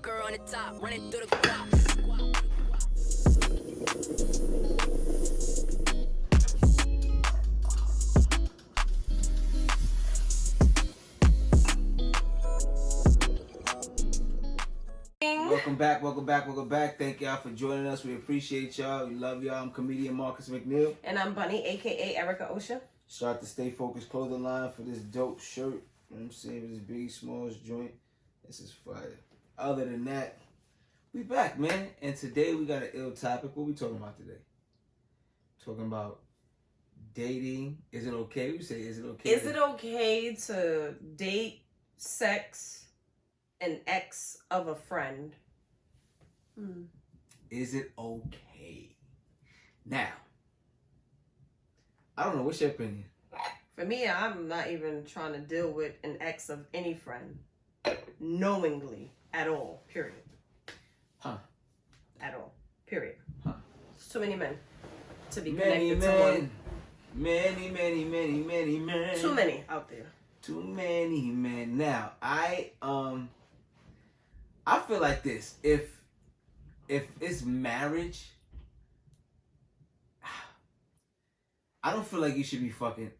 Fucker on the top, running through the guap. Welcome back. Thank y'all for joining us. We appreciate y'all. We love y'all. I'm comedian Mcneill. And I'm Bunnie, aka Erica Osha. Start the Stay Focused clothing line for this dope shirt. You know what I'm saying? With this Biggie Smalls joint. This is fire. Other than that, we back, man. And today we got an ill topic. What we talking about today? Talking about dating. Is it okay? We say, is it okay? Is it okay to date, sex, an ex of a friend? Is it okay? Now, I don't know. What's your opinion? For me, I'm not even trying to deal with an ex of any friend knowingly at all, period. Huh? At all, period. Huh? There's too many men to be Many connected to one. Many men. Too many out there. Too many men. Now, I feel like this. If it's marriage, I don't feel like you should be fucking.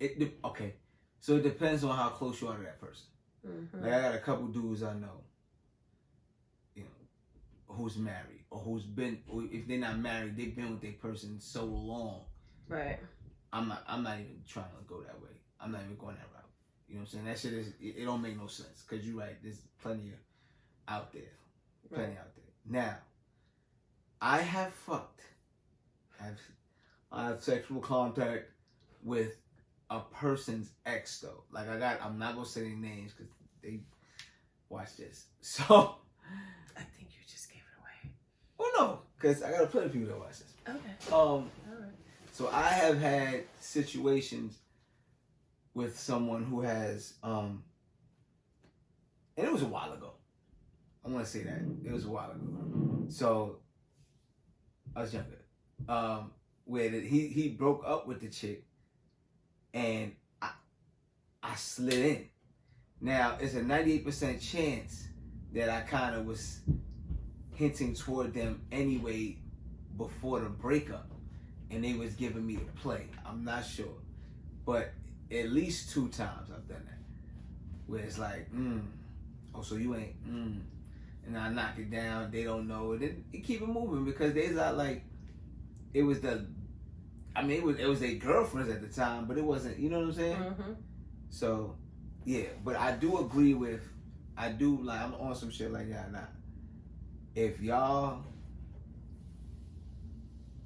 Okay, so it depends on how close you are to that person. Mm-hmm. Like I got a couple dudes I know, you know, who's married or who's been. Or if they're not married, they've been with their person so long. Right. I'm not even trying to go that way. I'm not even going that route. You know what I'm saying? That shit is. It don't make no sense because you're right. There's plenty out there. Plenty out there. Now, I have fucked. I have sexual contact with a person's ex though. Like I'm not gonna say their names because they watch this. So I think you just gave it away. Well, no, because I got plenty of people that watch this. Okay. All right. So I have had situations with someone who has and it was a while ago. I want to say that it was a while ago. So I was younger. Where he broke up with the chick, and I slid in. Now it's a 98% chance that I kind of was hinting toward them anyway before the breakup, and they was giving me the play. I'm not sure, but at least 2 times I've done that, where it's like, oh, so you ain't, and I knock it down. They don't know it. It keep it moving because they's not like it was the. I mean, it was their girlfriends at the time, but it wasn't. You know what I'm saying? Mm-hmm. So, yeah. But I do agree with. I do like. I'm on some shit like that now. If y'all,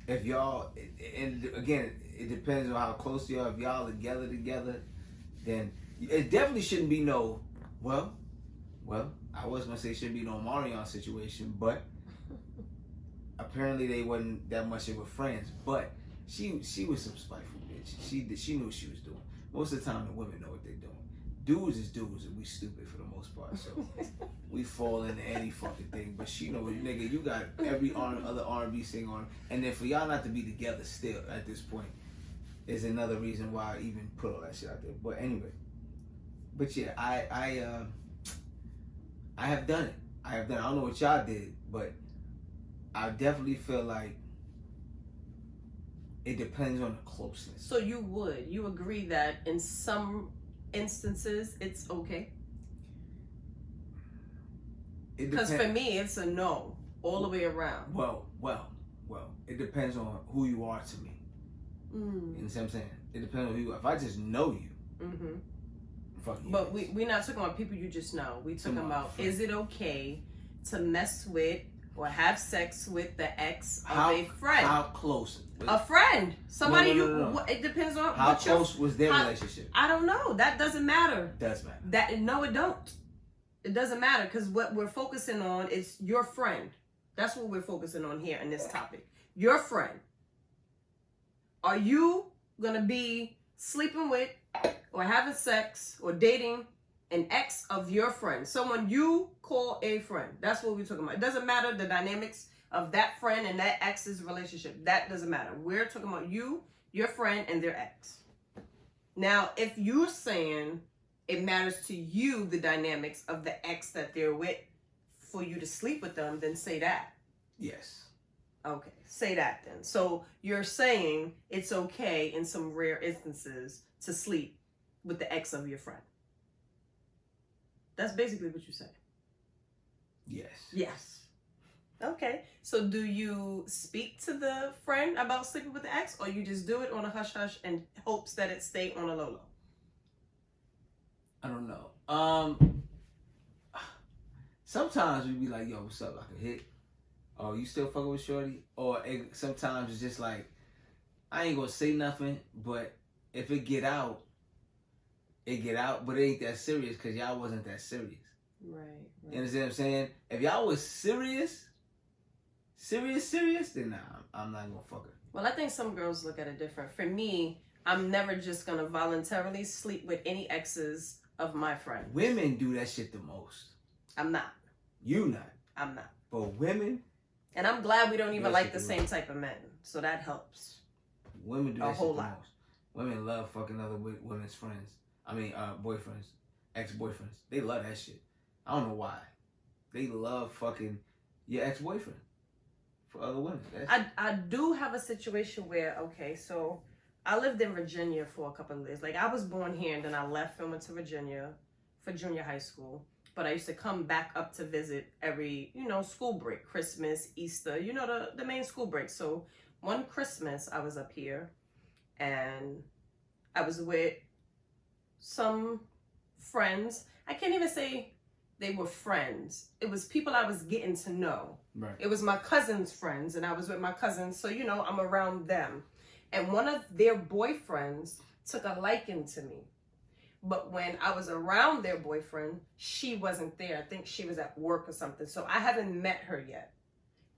and again, it depends on how close you are. If y'all together, then it definitely shouldn't be no. Well. I was gonna say it shouldn't be no Marion situation, but apparently they wasn't that much of a friends. But she was some spiteful bitch. She knew what she was doing. Most of the time, the women know what they're doing. Dudes is dudes, and we stupid for the most part. So we fall into any fucking thing. But she know, nigga, you got every other R&B singer on, and then for y'all not to be together still at this point is another reason why I even put all that shit out there. But anyway, but yeah, I have done it. I don't know what y'all did, but I definitely feel like it depends on the closeness. So you agree that in some instances it's okay? Because for me, it's a no all the way around. Well, it depends on who you are to me. You know what I'm saying? It depends on who you are. If I just know you, fuck you. But we're not talking about people you just know. We're talking about, is it okay to mess with or have sex with the ex of a friend? How close? A friend. Somebody No. It depends on how close was their relationship. I don't know. That doesn't matter. Does matter. No, it don't. It doesn't matter because what we're focusing on is your friend. That's what we're focusing on here in this topic. Your friend. Are you gonna be sleeping with or having sex or dating an ex of your friend? Someone you call a friend. That's what we're talking about. It doesn't matter the dynamics of that friend and that ex's relationship. That doesn't matter. We're talking about you, your friend, and their ex. Now, if you're saying it matters to you, the dynamics of the ex that they're with, for you to sleep with them, then say that. Yes. Okay, say that then. So you're saying it's okay in some rare instances to sleep with the ex of your friend. That's basically what you say. Yes. Yes. Okay. So do you speak to the friend about sleeping with the ex, or you just do it on a hush hush and hopes that it stay on a low low? I don't know. Sometimes we be like, yo, what's up? I can hit. Oh, you still fucking with shorty? Or sometimes it's just like, I ain't gonna say nothing, but if it get out, it get out. But it ain't that serious because y'all wasn't that serious. Right. You understand what I'm saying? If y'all was serious, then nah, I'm not gonna fuck her. Well, I think some girls look at it different. For me, I'm never just gonna voluntarily sleep with any exes of my friend. Women do that shit the most. I'm not. You not. I'm not. But women. And I'm glad we don't even like the same type of men. So that helps. Women do that a whole shit the lot. most. Women love fucking other women's friends. I mean, boyfriends, ex-boyfriends. They love that shit. I don't know why. They love fucking your ex-boyfriend for other women. I do have a situation where, okay, so I lived in Virginia for a couple of years. Like, I was born here and then I left and went to Virginia for junior high school. But I used to come back up to visit every, school break, Christmas, Easter, the main school break. So one Christmas I was up here and I was with some friends. I can't even say they were friends. It was people I was getting to know. Right. It was my cousin's friends and I was with my cousins. So, I'm around them. And one of their boyfriends took a liking to me. But when I was around their boyfriend, she wasn't there. I think she was at work or something. So I haven't met her yet.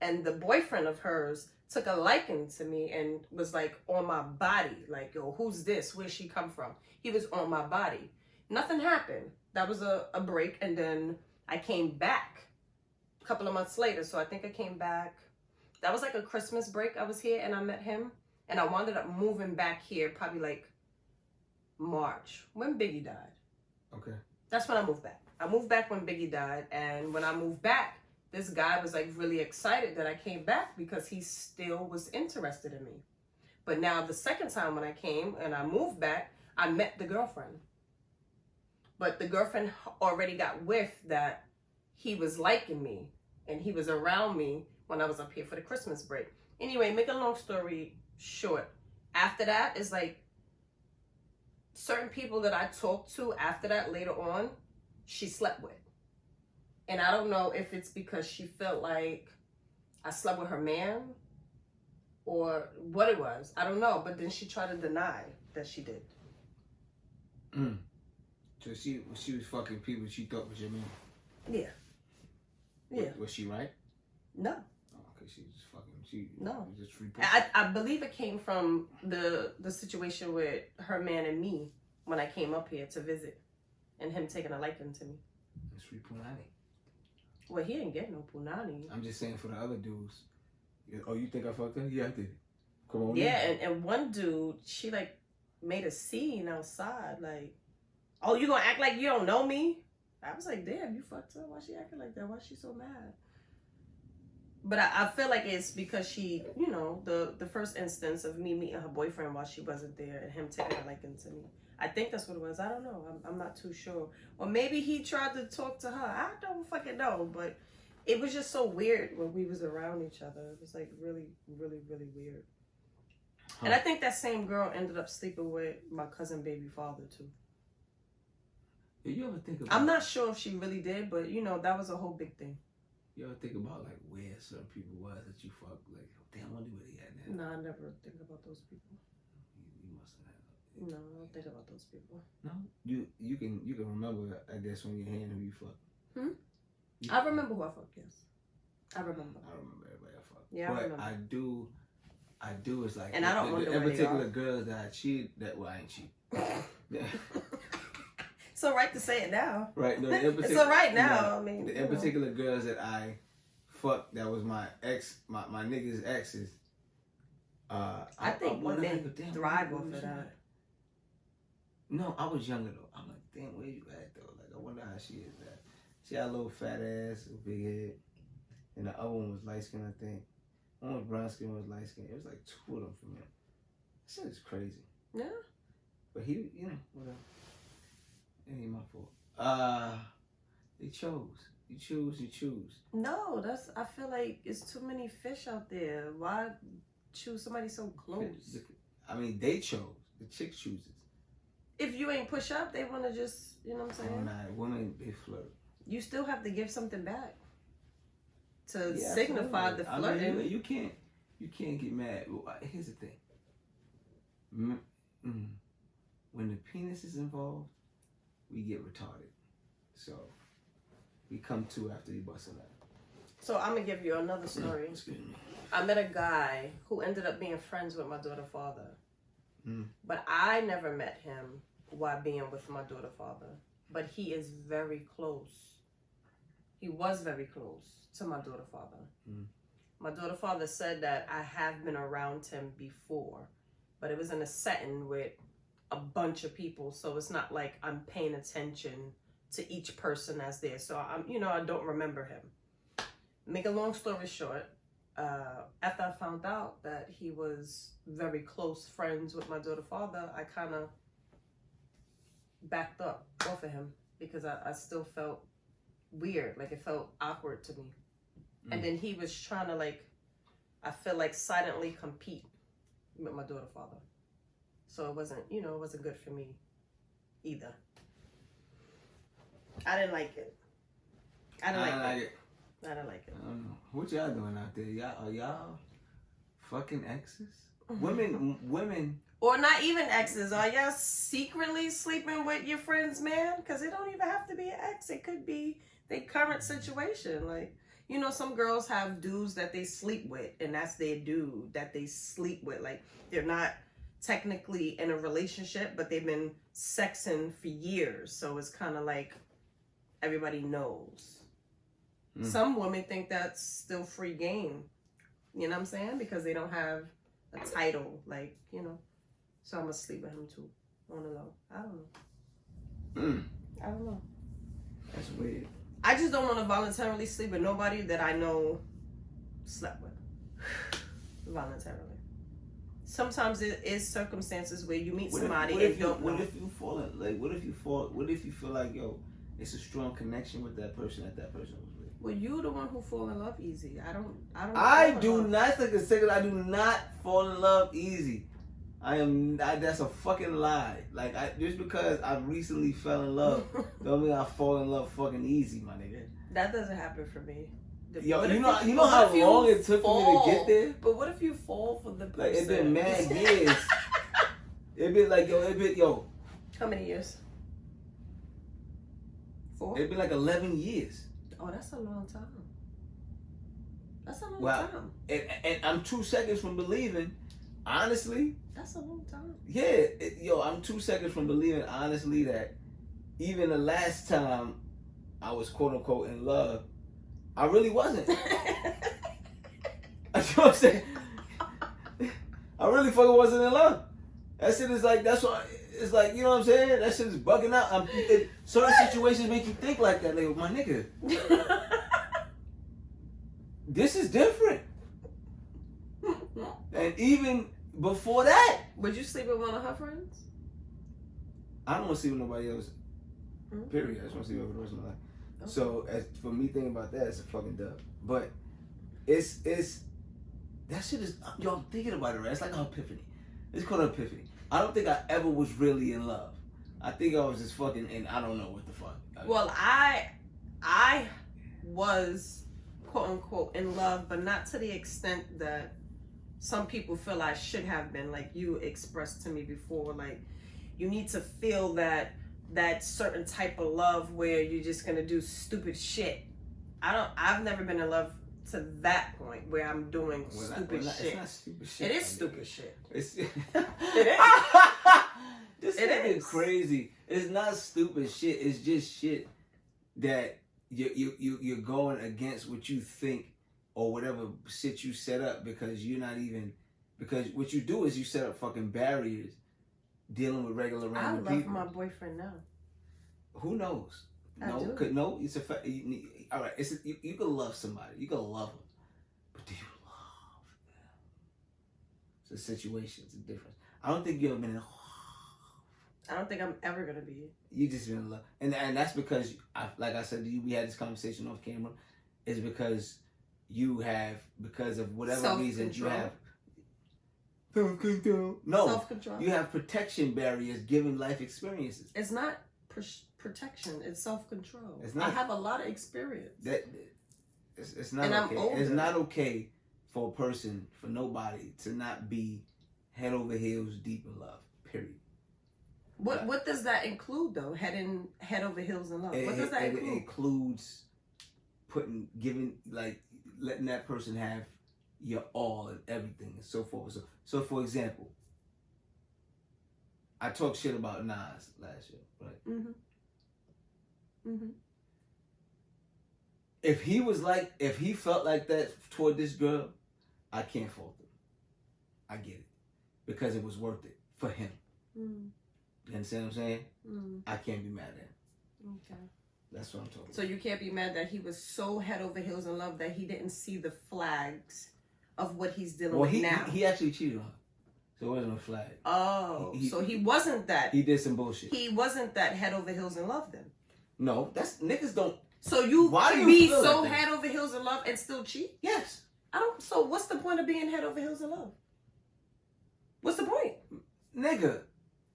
And the boyfriend of hers took a liking to me and was like on my body. Like, yo, who's this? Where'd she come from? He was on my body. Nothing happened. That was a break. And then I came back a couple of months later. So I think I came back. That was like a Christmas break. I was here and I met him. And I wound up moving back here probably like March, when Biggie died. Okay. That's when I moved back. I moved back when Biggie died, and when I moved back, this guy was like really excited that I came back because he still was interested in me. But now the second time when I came and I moved back, I met the girlfriend. But the girlfriend already got whiff that he was liking me and he was around me when I was up here for the Christmas break. Anyway, make a long story short, after that, it's like certain people that I talked to after that later on, she slept with. And I don't know if it's because she felt like I slept with her man or what it was. I don't know. But then she tried to deny that she did. So she was fucking people she thought was your man? Yeah. Yeah. Was she right? No. Oh, okay, she was fucking, no. Was just free I believe it came from the situation with her man and me when I came up here to visit and him taking a liking to me. It's free punani. Well, he didn't get no punani. I'm just saying for the other dudes. Oh, you think I fucked her? Yeah, I did. Come on. Yeah, and one dude, she like made a scene outside, like, oh, you gonna act like you don't know me? I was like, damn, you fucked her. Why she acting like that? Why she so mad? But I feel like it's because she, the first instance of me meeting her boyfriend while she wasn't there and him taking a liking to me. I think that's what it was. I don't know. I'm not too sure. Or maybe he tried to talk to her. I don't fucking know. But it was just so weird when we was around each other. It was like really, really, really weird. Huh. And I think that same girl ended up sleeping with my cousin baby father too. You ever think about? I'm not sure if she really did, but that was a whole big thing. You ever think about like where certain people was that you fucked? Like, damn, I wonder where they at now. No, I never think about those people. You must have. No, I don't think about those people. No, you can remember. I guess on your hand who you fucked. I remember who I fucked. Yes, I remember. I remember everybody I fucked. Yeah, but I remember. I do. It's like, and I don't wonder in where particular they are. girls that I cheat. I ain't cheat. It's all right to say it now. Right. No, it's all right now. I mean, in particular girls that I fucked that was my ex, my niggas' exes. I think women thrive off of that. No, I was younger though. I'm like, damn, where you at though? Like, I wonder how she is at. She had a little fat ass, a big head. And the other one was light skin, I think. One was brown skin, one was light skin. It was like 2 of them for me. That shit is crazy. Yeah. But he, whatever. It ain't my fault. They chose. You choose. No, I feel like it's too many fish out there. Why choose somebody so close? I mean, they chose. The chick chooses. If you ain't push up, they want to just, you know what I'm saying? Oh, nah, women, they flirt. You still have to give something back to signify the flirting. I mean, you can't get mad. Here's the thing. When the penis is involved, we get retarded. So we come to after you bust it out. So I'm gonna give you another story. Excuse me. I met a guy who ended up being friends with my daughter's father. But I never met him while being with my daughter's father. But he is very close. He was very close to my daughter's father. My daughter's father said that I have been around him before, but it was in a setting with a bunch of people, so it's not like I'm paying attention to each person that's there. So I don't remember him. Make a long story short, after I found out that he was very close friends with my daughter's father, I kind of backed up off of him because I still felt weird. Like, it felt awkward to me. And then he was trying to, I feel like, silently compete with my daughter's father. So it wasn't, it wasn't good for me either. I didn't like it. I didn't like it. I didn't like it. I don't know. What y'all doing out there? Are y'all fucking exes? Women. Or not even exes. Are y'all secretly sleeping with your friend's man? Because it don't even have to be an ex. It could be their current situation. Like, some girls have dudes that they sleep with, and that's their dude that they sleep with. Like, they're not technically in a relationship, but they've been sexing for years. So it's kind of like everybody knows. Some women think that's still free game. You know what I'm saying? Because they don't have a title, So I'm going to sleep with him too. On the low. I don't know. I don't know. That's weird. I just don't want to voluntarily sleep with nobody that I know slept with. Voluntarily. Sometimes it is circumstances where you meet somebody and don't know. What if you feel like, yo, it's a strong connection with that person that person was with? Well, you're the one who fall in love easy. I do not think a second. I do not fall in love easy. That's a fucking lie. Just because I recently fell in love, don't mean I fall in love fucking easy, my nigga. That doesn't happen for me. Yo, you know how long it took for me to get there? But what if you fall for the person? Like, it's been mad years. Yo. How many years? 4? It'd been 11 years. Oh, that's a long time. That's a long time. And I'm 2 seconds from believing, honestly. That's a long time. Yeah, I'm 2 seconds from believing, honestly, that even the last time I was quote unquote in love, I really wasn't. You know what I'm saying? I really fucking wasn't in love. That shit is that's what. It's you know what I'm saying? That shit is bugging out. Certain situations make you think like that. Like, my nigga, this is different. And even before that, would you sleep with one of her friends? I don't want to sleep with nobody else. Period. I just want to sleep with the rest of my life. Okay. So, for me thinking about that, it's a fucking dub. But it's that shit is. Yo, I'm thinking about it, right? It's like an epiphany. It's called an epiphany. I don't think I ever was really in love. I think I was just fucking, and I don't know what the fuck. Well, I was quote unquote in love, but not to the extent that some people feel I should have been. Like you expressed to me before, like you need to feel that certain type of love where you're just gonna do stupid shit. I've never been in love to that point where I'm doing stupid shit. It's not stupid shit. It is stupid shit. It is. This is crazy. It's not stupid shit. It's just shit that you're going against what you think or whatever shit you set up because what you do is you set up fucking barriers dealing with regular random people. I love my boyfriend now. Who knows? No, it's a fact. All right, you can love somebody. You can love them. But do you love them? It's a situation. It's a difference. I don't think you've ever been in love. I don't think I'm ever going to be. You just been in love. And that's because, like I said to you, we had this conversation off camera. It's because because of whatever reason you have. Self-control. No. Self-control. You have protection barriers given life experiences. It's not protection. It's self-control. It's not. I have a lot of experience. It's not and okay. I'm older. It's not okay for a person, for nobody, to not be head over heels deep in love. Period. What does that include though? Head over heels in love. What does that include? It includes letting that person have your all and everything and so forth. So for example, I talked shit about Nas last year, right? If he felt like that toward this girl, I can't fault him. I get it. Because it was worth it for him. You understand what I'm saying? I can't be mad at him. Okay. That's what I'm talking about. So you can't be mad that he was so head over heels in love that he didn't see the flags of what he's dealing with now. He actually cheated on her. So it wasn't a flag. Oh, so he wasn't that. He did some bullshit. He wasn't that head over heels in love then. No, that's niggas don't. So you Why do you be feel so like that? head over heels in love and still cheat? Yes. So what's the point of being head over heels in love? What's the point? Nigga,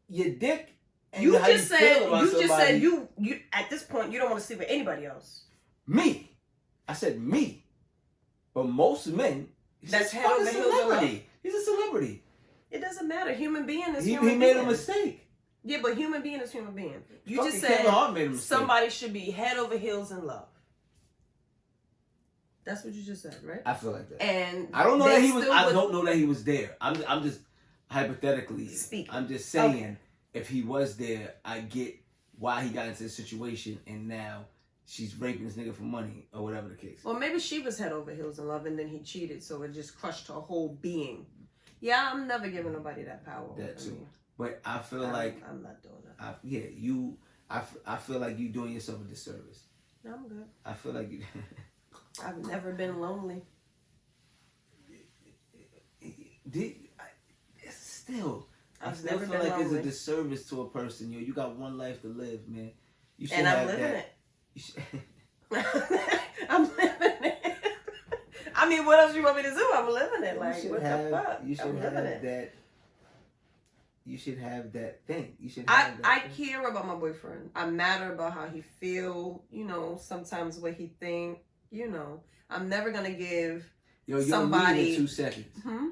your dick. And You how just said somebody. you at this point you don't want to sleep with anybody else. Me. I said me. But most men. That's he's head over a heels in love. celebrity. He's a celebrity. It doesn't matter. Human being is He human made being. a mistake. Yeah, but human being is human being. You Fucking just said Kevin Hart made a mistake. somebody should be head over heels in love. That's what you just said, right? I feel like that. And I don't know that he was. still I would- don't know that he was there. I'm just hypothetically Speaking. I'm just saying, Okay. if he was there, I get why he got into this situation, and now she's raping this nigga for money or whatever the case. Well, maybe she was head over heels in love, and then he cheated, so it just crushed her whole being. Yeah, I'm never giving nobody that power. That too. I mean, But I feel like I'm not doing that. I feel like you doing yourself a disservice. No, I'm good. I feel like you. I've never been lonely. Still, I I've still never feel been like it's a lonely. disservice to a person. Yo, you got one life to live, man. You should And I'm have living that. it. You should, I'm living it. I mean, what else you want me to do? I'm living it. Like, you should what have, the fuck? You should I'm have living it. that. You should have that thing. You should have I that. care about my boyfriend. I matter about how he feel. You know, sometimes what he think. You know, I'm never gonna give Yo, you'll somebody leave in 2 seconds. Hmm?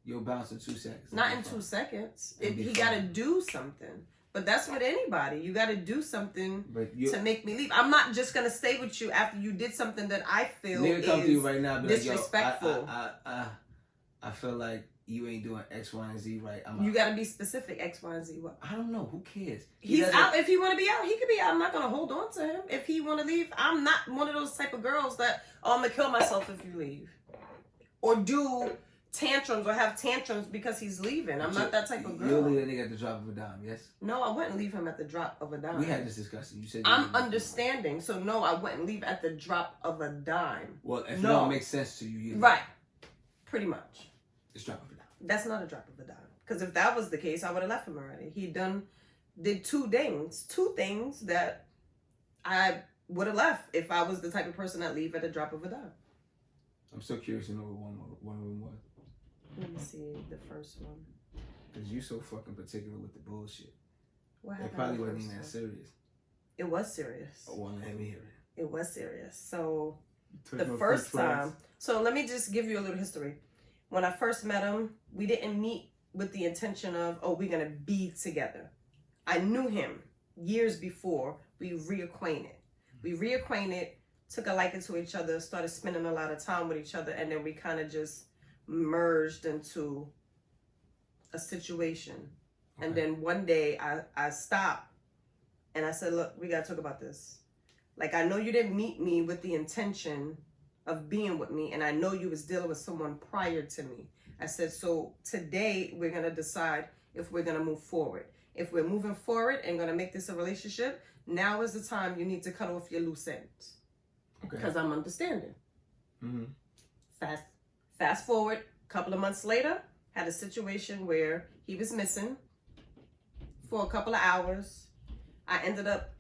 You'll bounce in 2 seconds. Not It'll in be 2 fine. seconds. It'll be He got to fine. do something. But that's with anybody. You got to do something But you, to make me leave. I'm not just gonna stay with you after you did something that I feel nigga come to you is right now, be like, yo, disrespectful. I feel like you ain't doing X, Y, and Z right. I'm You out. got to be specific. X, Y, and Z. What? I don't know. Who cares? He's doesn't- out. If he want to be out, he could be out. I'm not gonna hold on to him. If he want to leave, I'm not one of those type of girls that I'm gonna kill myself if you leave, or do tantrums or have tantrums because he's leaving. I'm not that type of You'll girl. leave that nigga at the drop of a dime, yes? No, I wouldn't leave him at the drop of a dime. We had this discussion. You said I'm understanding, so no, I wouldn't leave at the drop of a dime. Well, if No. it don't make sense to you, you Right, pretty much. It's drop of a dime. That's not a drop of a dime. Because if that was the case, I would have left him already. He did two things that I would have left if I was the type of person that leave at the drop of a dime. I'm so curious to know what one of them was. Let me see the first one. Because you so fucking particular with the bullshit. What It happened? probably the wasn't first even that one? serious. It was serious. Oh, well, let me hear it. It was serious. So Took the no first French fries. time. So let me just give you a little history. When I first met him, we didn't meet with the intention of, oh, we're gonna be together. I knew him years before we reacquainted. We reacquainted, took a liking to each other, started spending a lot of time with each other, and then we kind of just merged into a situation. And Okay. then one day I stopped and I said, look, we gotta talk about this. Like, I know you didn't meet me with the intention of being with me, and I know you was dealing with someone prior to me. I said, so today we're gonna decide if we're gonna move forward. If we're moving forward and going to make this a relationship, now is the time you need to cut off your loose ends. Okay. Because I'm understanding. Mm-hmm. Fast forward, a couple of months later, had a situation where he was missing for a couple of hours. I ended up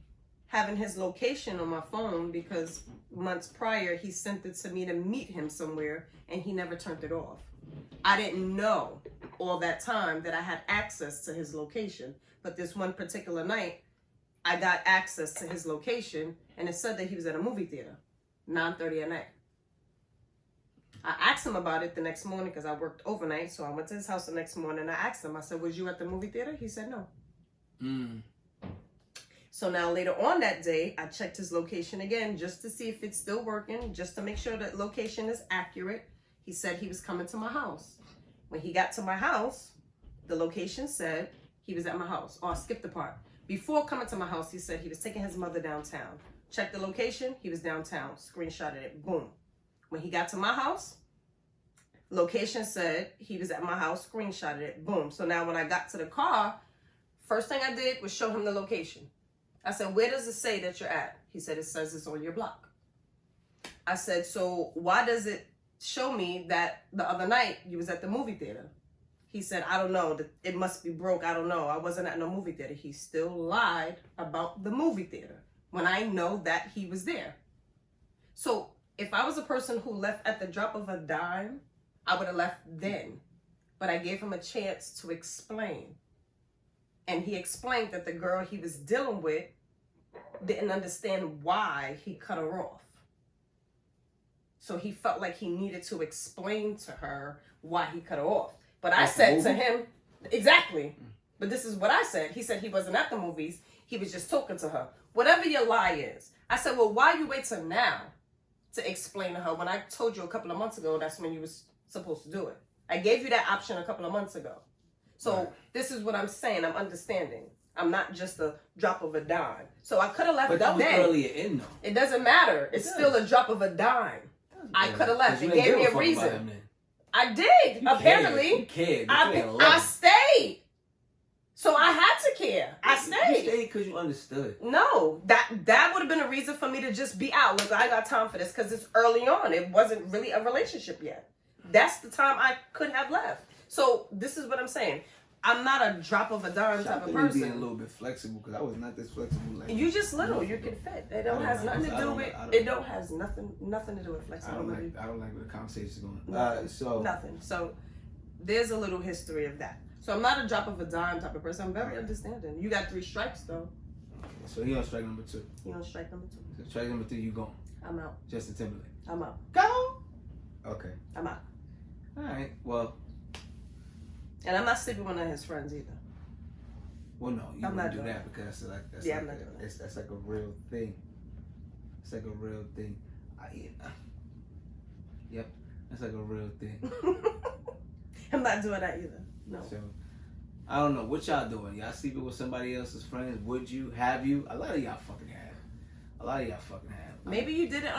having his location on my phone because months prior he sent it to me to meet him somewhere and he never turned it off. I didn't know all that time that I had access to his location, but this one particular night I got access to his location and it said that he was at a movie theater, 9:30 at night. I asked him about it the next morning because I worked overnight, so I went to his house the next morning and I asked him, I said, was you at the movie theater? He said no. So now later on that day, I checked his location again just to see if it's still working, just to make sure that location is accurate. He said he was coming to my house. When he got to my house, the location said he was at my house. Oh, I skipped the part. Before coming to my house, he said he was taking his mother downtown. Checked the location, he was downtown. Screenshotted it, boom. When he got to my house, location said he was at my house, screenshotted it, boom. So now when I got to the car, first thing I did was show him the location. I said, where does it say that you're at? He said, it says it's on your block. I said, so why does it show me that the other night you was at the movie theater? He said, I don't know. It must be broke. I don't know. I wasn't at no movie theater. He still lied about the movie theater when I know that he was there. So if I was a person who left at the drop of a dime, I would have left then. But I gave him a chance to explain. And he explained that the girl he was dealing with didn't understand why he cut her off. So he felt like he needed to explain to her why he cut her off. But I said to him, exactly. But this is what I said. He said he wasn't at the movies. He was just talking to her. Whatever your lie is. I said, well, why you wait till now to explain to her when I told you a couple of months ago that's when you was supposed to do it? I gave you that option a couple of months ago. So this is what I'm saying. I'm understanding. I'm not just a drop of a dime. So I could have left. But that was then. earlier in though. It doesn't matter. It's still a drop of a dime. I could have left. It gave me a reason. I did. You apparently. You cared. I stayed. So I had to care. I stayed. You stayed because you understood. No, that would have been a reason for me to just be out. Look, I got time for this because it's early on. It wasn't really a relationship yet. That's the time I could have left. So this is what I'm saying. I'm not a drop of a dime type of person. Being a little bit flexible because I was not this flexible. Like you just little. You can fit. It don't has nothing to do with. It don't has nothing to do with flexibility. I don't like where the conversation's going. Nothing. So there's a little history of that. So I'm not a drop of a dime type of person. I'm very understanding. You got 3 strikes though. Okay, so he on strike number 2. He on strike number 2. So strike number 3, you gone. I'm out. Justin Timberlake. I'm out. Go. Okay. I'm out. All right. Well. And I'm not sleeping with none of his friends either. Well, no, you wouldn't do that because that's like I'm not doing that. That's like a real thing. It's like a real thing. Yep, that's like a real thing. I'm not doing that either. No. So, I don't know what y'all doing. Y'all sleeping with somebody else's friends? Would you? Have you? A lot of y'all fucking have. Maybe you did it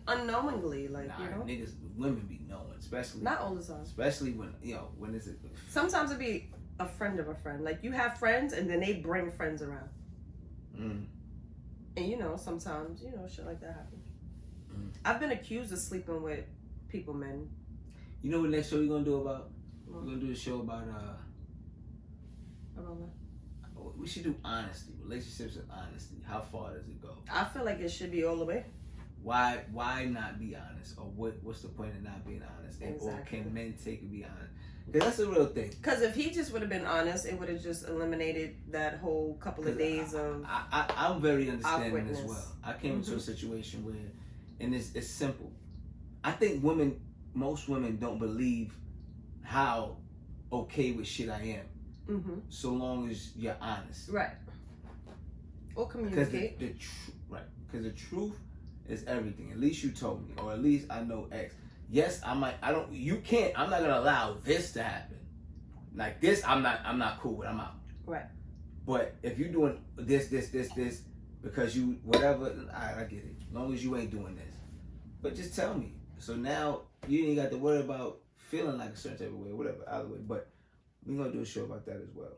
unknowingly, like nah, you know. Niggas, women be knowing, especially not all the time. Especially when when is it? Sometimes it be a friend of a friend. Like you have friends, and then they bring friends around. And sometimes shit like that happens. I've been accused of sleeping with people, men. You know what next show we're gonna do about? We're gonna do a show about what? We should do honesty, relationships and honesty. How far does it go? I feel like it should be all the way. Why not be honest? Or what's the point of not being honest? Exactly. Or can men take and be honest? Because that's a real thing. Because if he just would have been honest, it would have just eliminated that whole couple of days of I'm very understanding as well. I came into a situation where, and it's simple. I think most women don't believe how okay with shit I am. So long as you're honest. Right. Or communicate. Because the truth is everything. At least you told me, or at least I know X. Yes, I'm not gonna allow this to happen. Like this, I'm not cool with. I'm out. Right. But if you're doing this, because you whatever, I get it. As long as you ain't doing this. But just tell me. So now you ain't got to worry about feeling like a certain type of way, whatever, either way. But we're gonna do a show about that as well.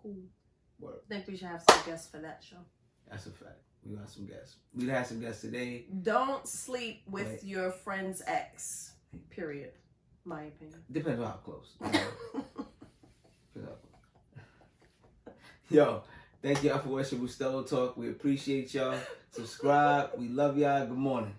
Cool. Word. I think we should have some guests for that show. That's a fact. We got some guests. We had some guests today. Don't sleep with Right. your friend's ex. Period. My opinion. Depends on how close. Yo, thank y'all for watching Bustelo Talk. We appreciate y'all. Subscribe. We love y'all. Good morning.